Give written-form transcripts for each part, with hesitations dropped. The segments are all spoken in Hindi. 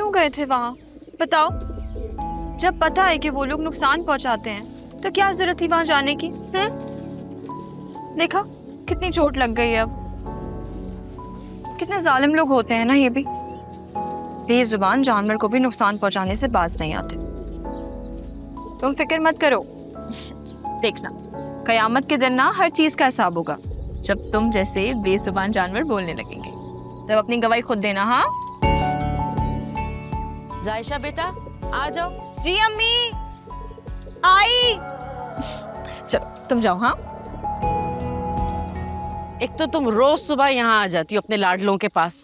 क्यों गए थे वहां? बताओ। जब पता है कि वो लोग नुकसान पहुंचाते हैं तो क्या जरूरत थी वहां जाने की? देखा कितनी चोट लग गई है। अब कितने जालिम लोग होते हैं ना ये भी। बेजुबान जानवर को भी नुकसान पहुंचाने से बाज नहीं आते। तुम फिक्र मत करो, देखना कयामत के दिन ना हर चीज का हिसाब होगा। जब तुम जैसे बेजुबान जानवर बोलने लगेंगे तब अपनी गवाही खुद देना। हाँ जायशा बेटा आ जाओ। जी अम्मी आई। चलो तुम जाओ। हाँ एक तो तुम रोज सुबह यहाँ आ जाती हो अपने लाडलों के पास।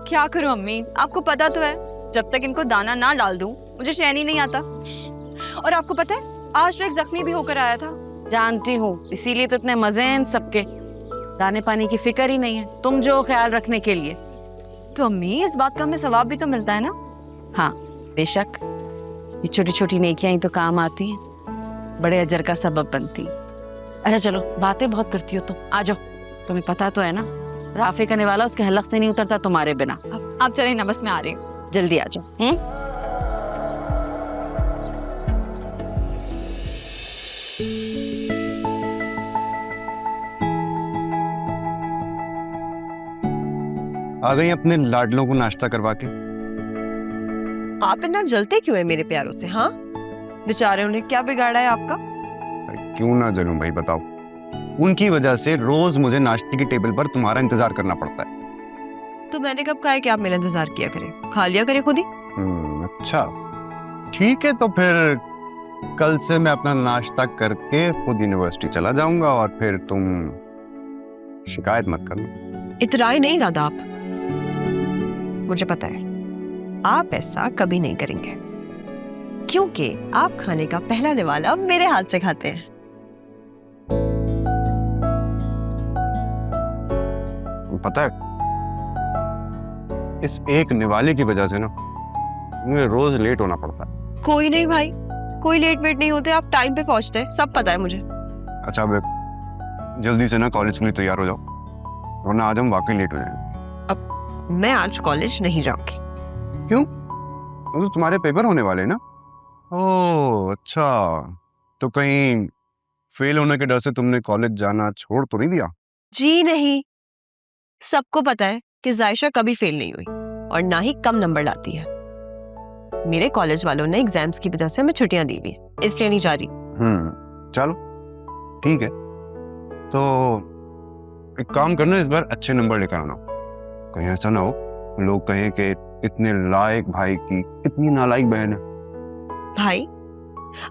क्या करूं अम्मी, आपको पता तो है जब तक इनको दाना ना डाल दूं मुझे चैन ही नहीं आता। और आपको पता है आज तो एक जख्मी भी होकर आया था। जानती हूँ, इसीलिए तो इतने मजे हैं इन सबके। दाने पानी की फिक्र ही नहीं है तुम जो ख्याल रखने के लिए। तो अम्मी इस बात का हमें सवाब भी तो मिलता है ना। हाँ बेशक, ये छोटी छोटी नेकियां ही तो काम आती हैं, बड़े अजर का सबब बनती। अरे चलो बातें बहुत करती हो तुम, आ जाओ। तुम्हें पता तो है ना राफे करने वाला उसके हलक से नहीं उतरता तुम्हारे बिना। आप चले ना, बस मैं आ रही हूँ। जल्दी आ जाओ। आ गई अपने लाडलों को नाश्ता करवा के। आप इतना जलते क्यों है मेरे प्यारों से? हाँ बेचारे ने क्या बिगाड़ा है आपका? क्यों ना जलूं भाई, बताओ। उनकी वजह से रोज मुझे नाश्ते की टेबल पर तुम्हारा इंतजार करना पड़ता है। तो मैंने कब कहा है कि आप मेरा इंतजार किया करें? खा लिया करें खुद ही। अच्छा ठीक है, तो फिर कल से मैं अपना नाश्ता करके खुद यूनिवर्सिटी चला जाऊंगा और फिर तुम शिकायत मत करना। इतराए नहीं ज्यादा आप, मुझे पता है आप ऐसा कभी नहीं करेंगे क्योंकि आप खाने का पहला निवाला मेरे हाथ से खाते हैं। पता है इस एक निवाले की वजह से ना मुझे रोज लेट होना पड़ता है। कोई नहीं भाई, कोई लेट वेट नहीं होते, आप टाइम पे पहुंचते हैं, सब पता है मुझे। अच्छा अब जल्दी से ना कॉलेज के लिए तैयार हो जाओ, वरना आज हम वाकई लेट हो जाएंगे। अब मैं आज कॉलेज नहीं जाऊंगी। क्यों? तो तुम्हारे पेपर होने वाले हैं ना। ओह अच्छा, तो कहीं फेल होने के डर से तुमने कॉलेज जाना छोड़ तो नहीं दिया? जी नहीं, सबको पता है कि जायशा कभी फेल नहीं हुई और ना ही कम नंबर लाती है। मेरे कॉलेज वालों ने एग्जाम्स की वजह से हमें छुट्टियां दी हुई है, इसलिए नहीं जा रही। चलो ठीक है, तो एक काम करना, इस बार अच्छे नंबर लेकर आना। कहीं ऐसा ना हो लोग कहें कि इतने लायक भाई की इतनी नालायक बहन है। भाई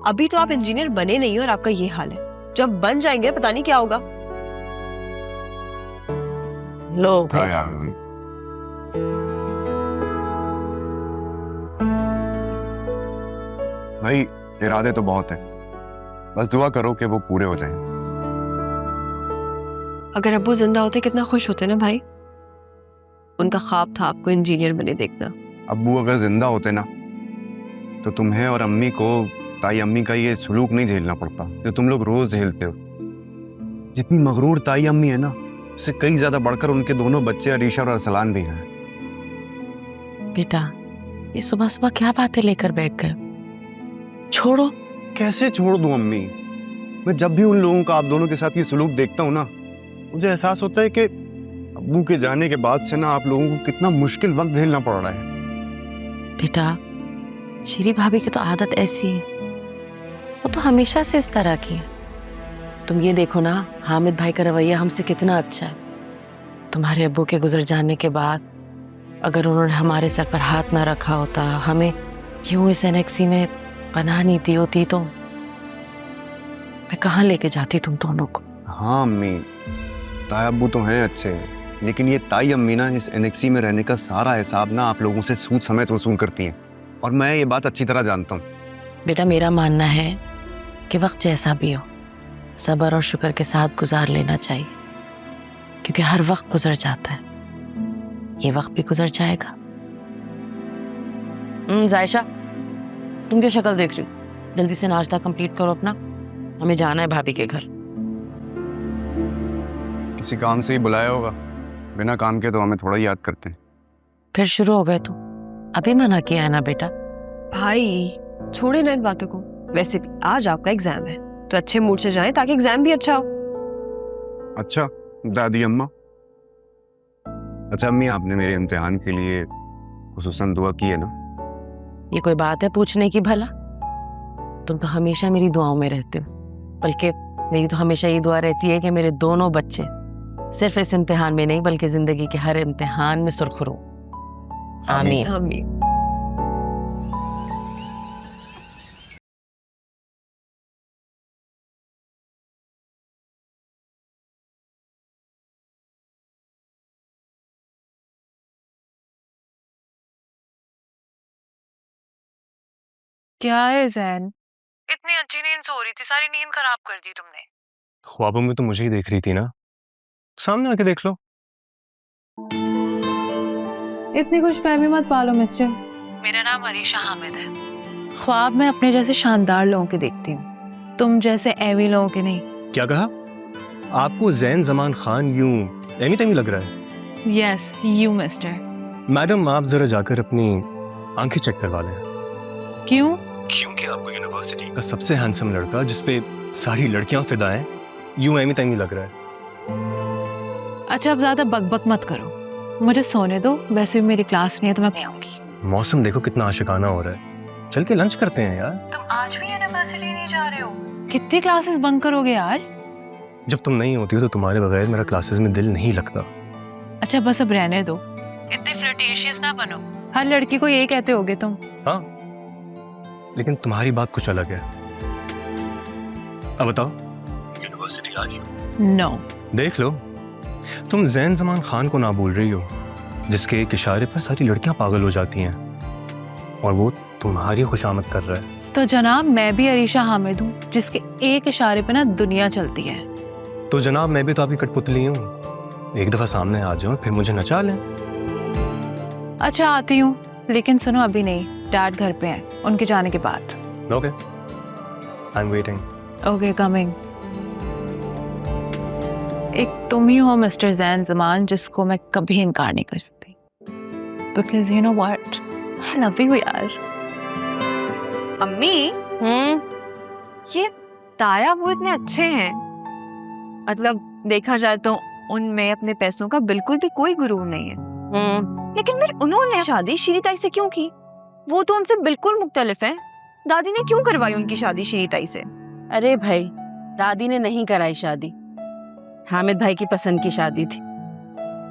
अभी तो आप इंजीनियर बने नहीं हो और आपका ये हाल है, जब बन जाएंगे पता नहीं क्या होगा। लो हाँ यार भाई। भाई इरादे तो बहुत हैं, बस दुआ करो कि वो पूरे हो जाएं। अगर अब्बू जिंदा होते कितना खुश होते ना भाई, उनका ख्वाब था आपको इंजीनियर बने देखना। अब्बू अगर जिंदा होते ना तो तुम्हें और अम्मी को ताई अम्मी का ये सलूक नहीं झेलना पड़ता जो तुम लोग रोज झेलते हो। जितनी मगरूर ताई अम्मी है ना, उससे कई ज्यादा बढ़कर उनके दोनों बच्चे अरीशा और अरसलान भी हैं। बेटा ये सुबह सुबह क्या बातें लेकर बैठ गए? छोड़ो। कैसे छोड़ दूं अम्मी? मैं जब भी उन लोगों का आप दोनों के साथ ये सलूक देखता हूँ ना, मुझे एहसास होता है कि अब्बू के जाने के बाद से ना आप लोगों को कितना मुश्किल वक्त झेलना पड़ रहा है। बेटा श्री भाभी की तो आदत ऐसी है, वो तो हमेशा से इस तरह की है। तुम ये देखो ना, हामिद भाई का रवैया हमसे कितना अच्छा है। तुम्हारे अब्बू के गुजर जाने के बाद अगर उन्होंने हमारे सर पर हाथ ना रखा होता, हमें यूं इस एनेक्सी में पनाह नहीं दी होती, तो मैं कहाँ लेके जाती तुम दोनों को। हाँ अम्मी, ताई अब्बू तो हैं अच्छे, लेकिन ये ताई अम्मी ना इस एनेक्सी में रहने का सारा हिसाब ना आप लोगों से सूद समेत वसूल करती हैं, और मैं ये बात अच्छी तरह जानता हूँ। बेटा मेरा मानना है कि वक्त जैसा भी हो सब्र और शुक्र के साथ गुजार लेना चाहिए, क्योंकि हर वक्त गुजर जाता है, ये वक्त भी गुजर जाएगा। जायशा तुम क्या शक्ल देख रही हो? जल्दी से नाश्ता कंप्लीट करो अपना, हमें जाना है भाभी के घर। किसी काम से ही बुलाया होगा, बिना काम के तो हमें थोड़ा ही याद करते हैं। फिर शुरू हो गए तुम। अभी मना किया है ना बेटा। भाई छोड़े ना इन बातों को। वैसे भी आज आपका एग्जाम है, तो अच्छे मूड से जाएं ताकि एग्जाम भी अच्छा हो। अच्छा दादी अम्मा। अच्छा अम्मी, आपने मेरे इम्तिहान के लिए खुसूसन दुआ की है ना? ये कोई बात है पूछने की भला? तुम तो हमेशा मेरी दुआओं में रहते हो, बल्कि मेरी तो हमेशा ये दुआ रहती है कि मेरे दोनों बच्चे सिर्फ इस इम्तिहान में नहीं बल्कि जिंदगी के हर इम्तिहान में सुरखरू। आमीन। आमीन। क्या है जैन? इतनी अच्छी नींद सो रही थी, सारी नींद खराब कर दी तुमने। ख्वाबों में तो मुझे ही देख रही थी ना, सामने आके देख लो। इतनी खुशफहमी मत पालो मिस्टर। मेरा नाम अरीशा हामिद है। ख्वाब में अपने जैसे शानदार लोगों के देखती हूँ, तुम जैसे एवी लोगों के नहीं। क्या कहा? आपको जैन जमान खान यूं एमी तेमी लग रहा है? Yes you mister. मैडम आप जरा जाकर अपनी आंखें चेक करवा लें। क्यों? क्योंकि आपको यूनिवर्सिटी का सबसे हैंडसम लड़का, जिसपे सारी लड़कियां फिदा हैं, यूं एमी तेमी लग रहा है। अच्छा अब ज्यादा बकबक मत करो, मुझे सोने दो। वैसे भी मेरी क्लास नहीं है तो मैं आऊंगी। मौसम देखो कितना आशिकाना हो रहा है, चल के लंच करते हैं यार। तुम आज भी यूनिवर्सिटी नहीं जा रहे हो? कितनी क्लासेस बंक करोगे यार? जब तुम नहीं होती हो तो तुम्हारे बगैर मेरा क्लासेस में दिल नहीं लगता। अच्छा बस अब रहने दो, इतने फ्लर्टेशियस ना बनो। हर लड़की को यही कहते होगे तुम। हाँ, लेकिन तुम्हारी बात कुछ अलग है। अब बताओ, यूनिवर्सिटी आ रही हो? नो। देख लो, तुम जैन जमान खान को ना बोल रही हो, जिसके एक इशारे पर सारी लड़कियां पागल हो जाती हैं, और वो तुम्हारी खुशामद कर रहा है। तो जनाब मैं भी अरीशा हामिद हूँ, जिसके एक इशारे पे ना दुनिया चलती है। तो जनाब मैं भी तो आपकी कठपुतली हूँ, एक दफा सामने आ जाओ फिर मुझे नचा लें। अच्छा आती हूँ, लेकिन सुनो अभी नहीं, डैड घर पे हैं, उनके जाने के बाद। Okay, I am waiting. Okay coming. एक तुम ही हो मिस्टर जैन जमान जिसको मैं कभी इनकार नहीं कर सकती, because you know what, I love you यार। अम्मी ये ताया वो इतने अच्छे हैं, मतलब देखा जाए तो उनमें अपने पैसों का बिल्कुल भी कोई गुरूर नहीं है। लेकिन फिर उन्होंने शादी शीरी ताई से क्यों की? वो तो उनसे बिल्कुल मुख्तलिफ है। दादी ने क्यों करवाई उनकी शादी शीरी ताई से? अरे भाई, दादी ने नहीं कराई शादी, हामिद भाई की पसंद की शादी थी।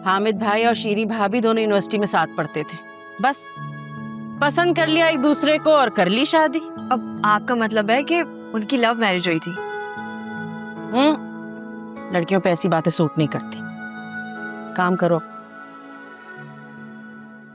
हामिद भाई और शीरी भाभी दोनों यूनिवर्सिटी में साथ पढ़ते थे, बस पसंद कर लिया एक दूसरे को और कर ली शादी। अब आपका मतलब है कि उनकी लव मैरिज हुई थी? लड़कियों पे ऐसी बातें सूट नहीं करती। काम करो।